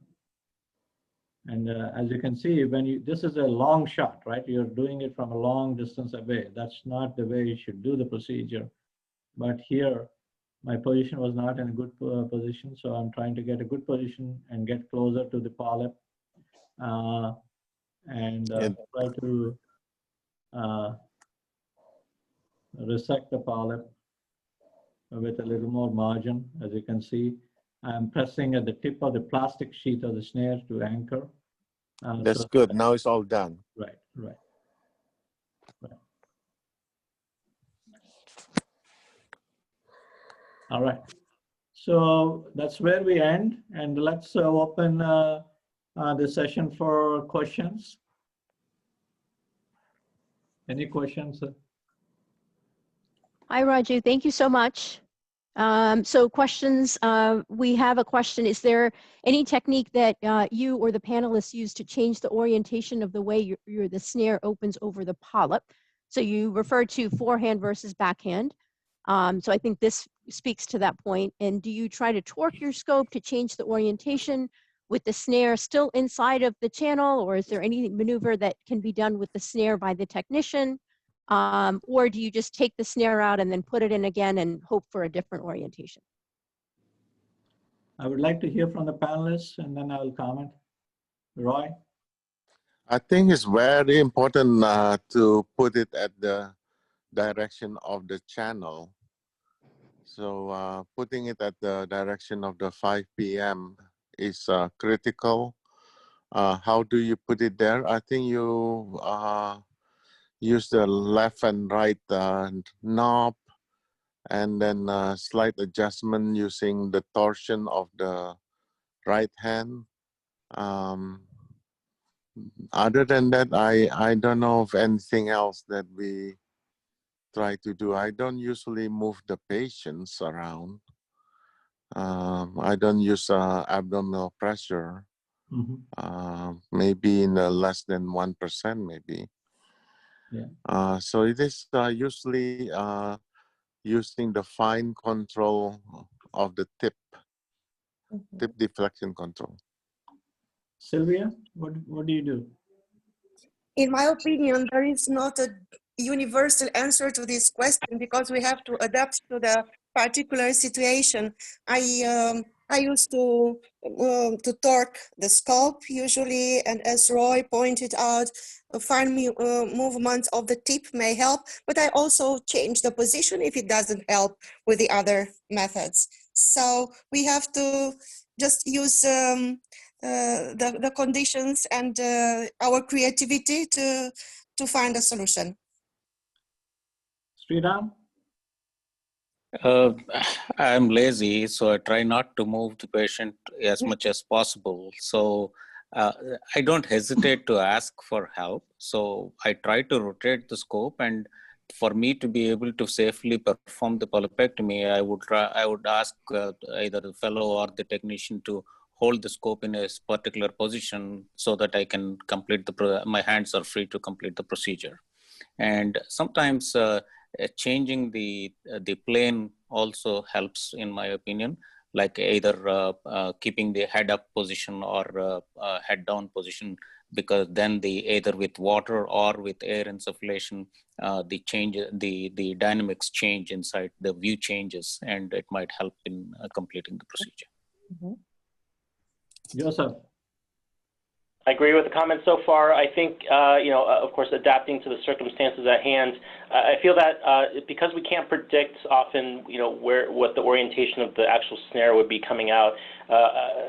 And as you can see, this is a long shot, right? You're doing it from a long distance away. That's not the way you should do the procedure. But here, my position was not in a good position, so I'm trying to get a good position and get closer to the polyp and try to resect the polyp with a little more margin. As you can see, I'm pressing at the tip of the plastic sheet of the snare to anchor. That's good. Now it's all done. Right. All right. So that's where we end, and let's open the session for questions. Any questions? Hi, Raju. Thank you so much. So questions, we have a question. Is there any technique that you or the panelists use to change the orientation of the way the snare opens over the polyp? So you referred to forehand versus backhand. So I think this speaks to that point. And do you try to torque your scope to change the orientation with the snare still inside of the channel, or is there any maneuver that can be done with the snare by the technician? Or do you just take the snare out and then put it in again and hope for a different orientation? I would like to hear from the panelists and then I will comment. Roy? I think it's very important to put it at the direction of the channel. So putting it at the direction of the 5 p.m. is critical. How do you put it there? I think you use the left and right knob, and then slight adjustment using the torsion of the right hand. Other than that, I don't know of anything else that we try to do. I don't usually move the patients around. I don't use abdominal pressure. Maybe in less than 1%, maybe. Yeah. So it is usually using the fine control of the tip deflection control. Sylvia, what do you do? In my opinion, there is not a universal answer to this question because we have to adapt to the particular situation. I used to torque the scope usually, and as Roy pointed out, fine movements of the tip may help, but I also change the position if it doesn't help with the other methods. So we have to just use the conditions and our creativity to find a solution. Sridham? I'm lazy, so I try not to move the patient as much as possible. So I don't hesitate to ask for help. So I try to rotate the scope, and for me to be able to safely perform the polypectomy, I would ask either the fellow or the technician to hold the scope in a particular position so that I can complete my hands are free to complete the procedure. And sometimes changing the plane also helps, in my opinion, like either keeping the head up position or head down position, because then either with water or with air insufflation, the dynamics change inside, the view changes, and it might help in completing the procedure. Joseph? I agree with the comments so far. I think, of course, adapting to the circumstances at hand. I feel that because we can't predict often, what the orientation of the actual snare would be coming out.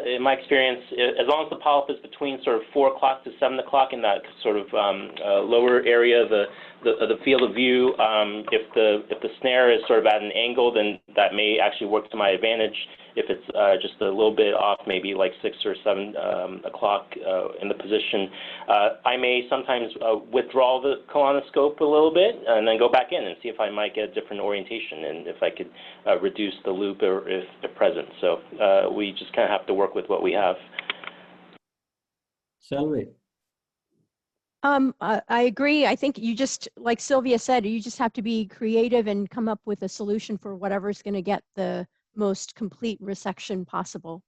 In my experience, as long as the polyp is between sort of 4 o'clock to 7 o'clock in that sort of lower area of the field of view, if the snare is sort of at an angle, then that may actually work to my advantage. If it's just a little bit off, maybe like 6 or 7 o'clock in the position, I may sometimes withdraw the colonoscope a little bit and then go back in and see if I might get a different orientation and if I could reduce the loop if present. So we just kind of have to work with what we have. Selvi? I agree. I think you just, like Sylvia said, you just have to be creative and come up with a solution for whatever's going to get the most complete resection possible.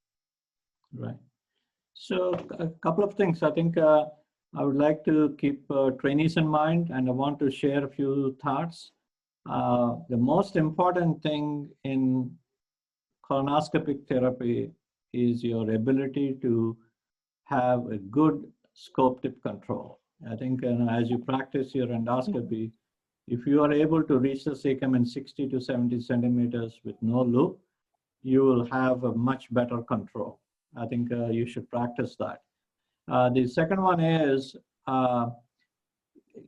Right. So a couple of things. I think I would like to keep trainees in mind, and I want to share a few thoughts. The most important thing in colonoscopic therapy is your ability to have a good scope tip control. I think as you practice your endoscopy, if you are able to reach the cecum in 60 to 70 centimeters with no loop, you will have a much better control. I think you should practice that. The second one is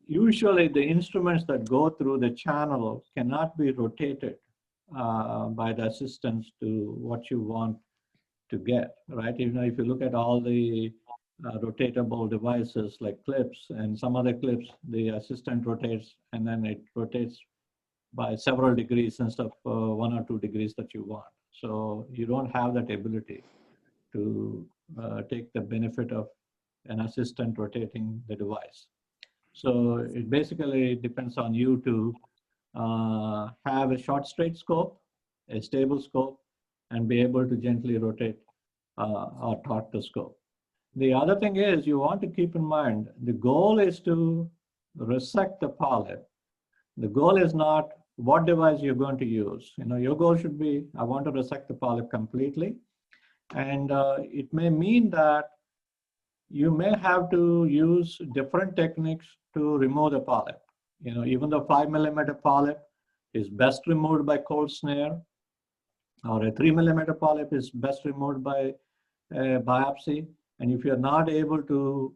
usually the instruments that go through the channel cannot be rotated by the assistants to what you want to get, right? If you look at all the rotatable devices like clips and some other clips, the assistant rotates and then it rotates by several degrees instead of 1 or 2 degrees that you want. So you don't have that ability to take the benefit of an assistant rotating the device. So it basically depends on you to have a short straight scope, a stable scope, and be able to gently rotate or torque the scope. The other thing is you want to keep in mind, the goal is to resect the polyp. The goal is not what device you're going to use. You know, your goal should be, I want to resect the polyp completely. And it may mean that you may have to use different techniques to remove the polyp. You know, even the 5mm polyp is best removed by cold snare, or a 3mm polyp is best removed by biopsy. And if you're not able to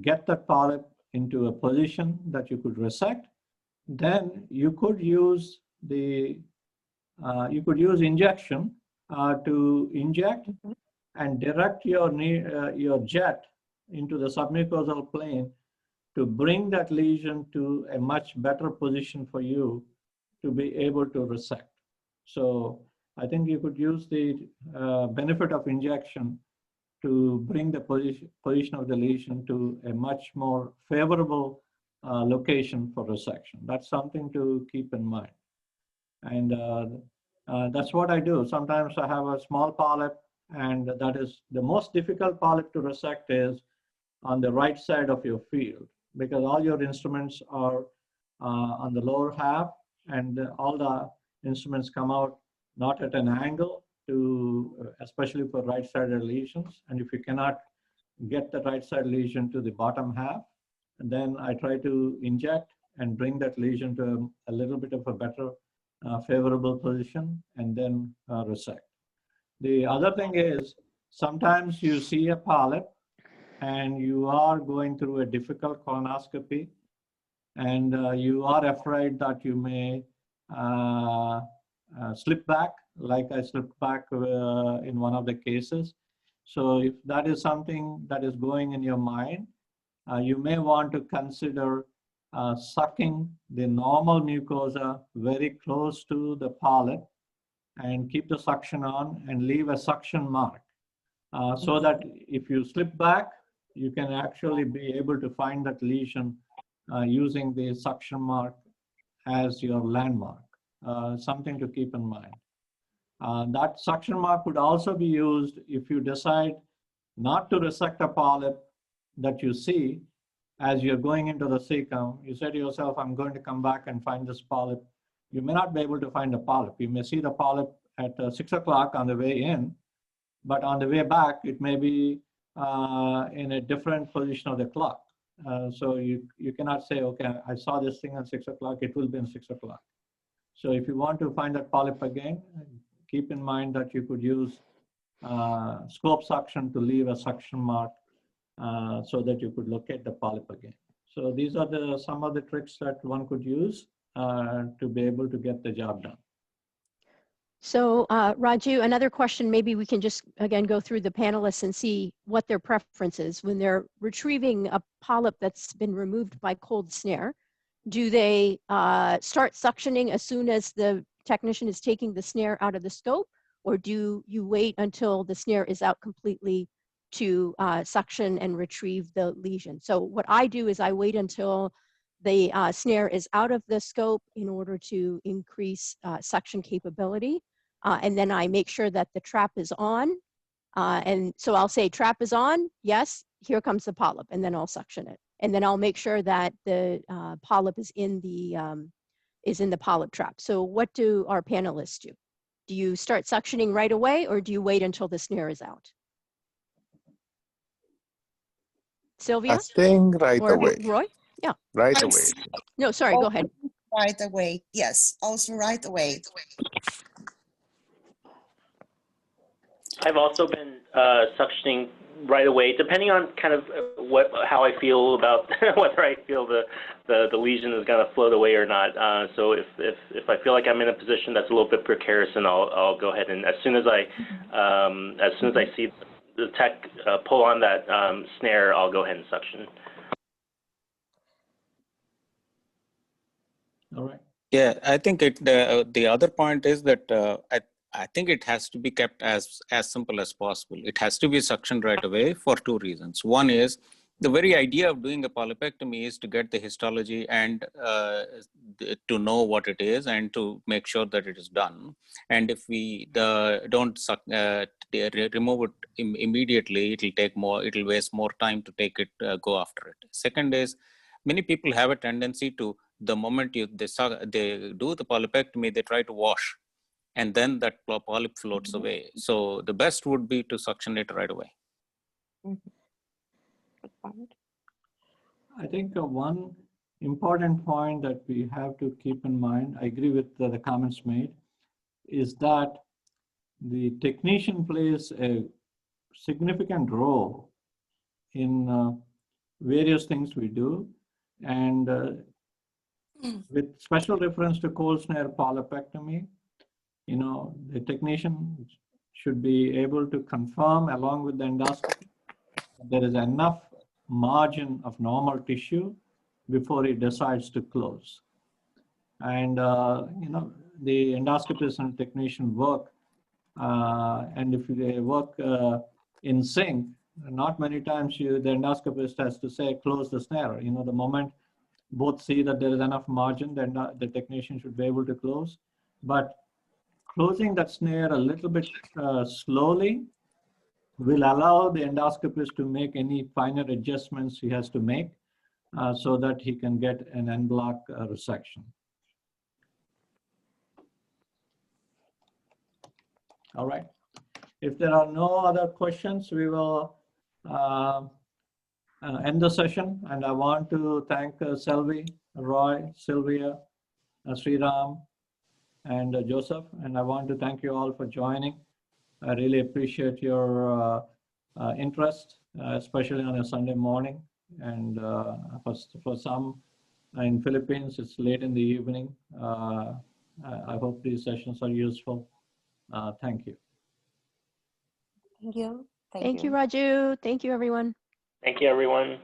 get that polyp into a position that you could resect, then you could use injection to inject and direct your jet into the submucosal plane to bring that lesion to a much better position for you to be able to resect. So I think you could use the benefit of injection to bring the position of the lesion to a much more favorable location for resection. That's something to keep in mind. And that's what I do. Sometimes I have a small polyp, and that is the most difficult polyp to resect is on the right side of your field, because all your instruments are on the lower half, and all the instruments come out not at an angle to, especially for right-sided lesions. And if you cannot get the right-side lesion to the bottom half, then I try to inject and bring that lesion to a little bit of a better favorable position, and then resect. The other thing is, sometimes you see a polyp and you are going through a difficult colonoscopy, and you are afraid that you may slip back, like I slipped back in one of the cases. So if that is something that is going in your mind, you may want to consider sucking the normal mucosa very close to the polyp and keep the suction on and leave a suction mark so that if you slip back, you can actually be able to find that lesion using the suction mark as your landmark. Something to keep in mind. That suction mark would also be used if you decide not to resect a polyp that you see as you're going into the cecum. You say to yourself, I'm going to come back and find this polyp. You may not be able to find the polyp. You may see the polyp at 6 o'clock on the way in, but on the way back, it may be in a different position of the clock. So you cannot say, okay, I saw this thing at 6 o'clock, it will be in 6 o'clock. So if you want to find that polyp again, keep in mind that you could use scope suction to leave a suction mark so that you could locate the polyp again. So these are some of the tricks that one could use to be able to get the job done. So Raju, another question, maybe we can just, again, go through the panelists and see what their preference is. When they're retrieving a polyp that's been removed by cold snare, do they start suctioning as soon as the technician is taking the snare out of the scope, or do you wait until the snare is out completely to suction and retrieve the lesion? So what I do is I wait until the snare is out of the scope in order to increase suction capability. And then I make sure that the trap is on. And so I'll say trap is on, yes, here comes the polyp, and then I'll suction it. And then I'll make sure that the polyp is in the polyp trap. So what do our panelists do? Do you start suctioning right away, or do you wait until the snare is out? Sylvia? I think right Or away. Roy? Yeah. Right away. No, sorry, go ahead. Right away, yes, also right away. I've also been suctioning right away, depending on kind of how I feel about whether I feel the lesion is going to float away or not. So if I feel like I'm in a position that's a little bit precarious, then I'll go ahead and as soon as I see the tech pull on that snare, I'll go ahead and suction. All right. Yeah, I think the other point is that I think it has to be kept as simple as possible. It has to be suctioned right away for two reasons. One is the very idea of doing a polypectomy is to get the histology and to know what it is and to make sure that it is done. And if we don't remove it immediately, it'll waste more time to take it, go after it. Second is many people have a tendency to, the moment they do the polypectomy, they try to wash, and then that polyp floats away. So the best would be to suction it right away. Good point. I think one important point that we have to keep in mind, I agree with the comments made, is that the technician plays a significant role in various things we do. And with special reference to cold snare polypectomy, the technician should be able to confirm along with the endoscopy that there is enough margin of normal tissue before he decides to close. And, the endoscopist and technician work, and if they work in sync, not many times the endoscopist has to say, close the snare. The moment both see that there is enough margin, then the technician should be able to close. But closing that snare a little bit slowly will allow the endoscopist to make any finer adjustments he has to make so that he can get an en bloc resection. All right. If there are no other questions, we will end the session. And I want to thank Selvi, Roy, Sylvia, Sriram, and Joseph. And I want to thank you all for joining. I really appreciate your interest, especially on a Sunday morning. And for some in Philippines, it's late in the evening. I hope these sessions are useful. Thank you. Thank you. Thank you, Raju. Thank you, everyone. Thank you, everyone.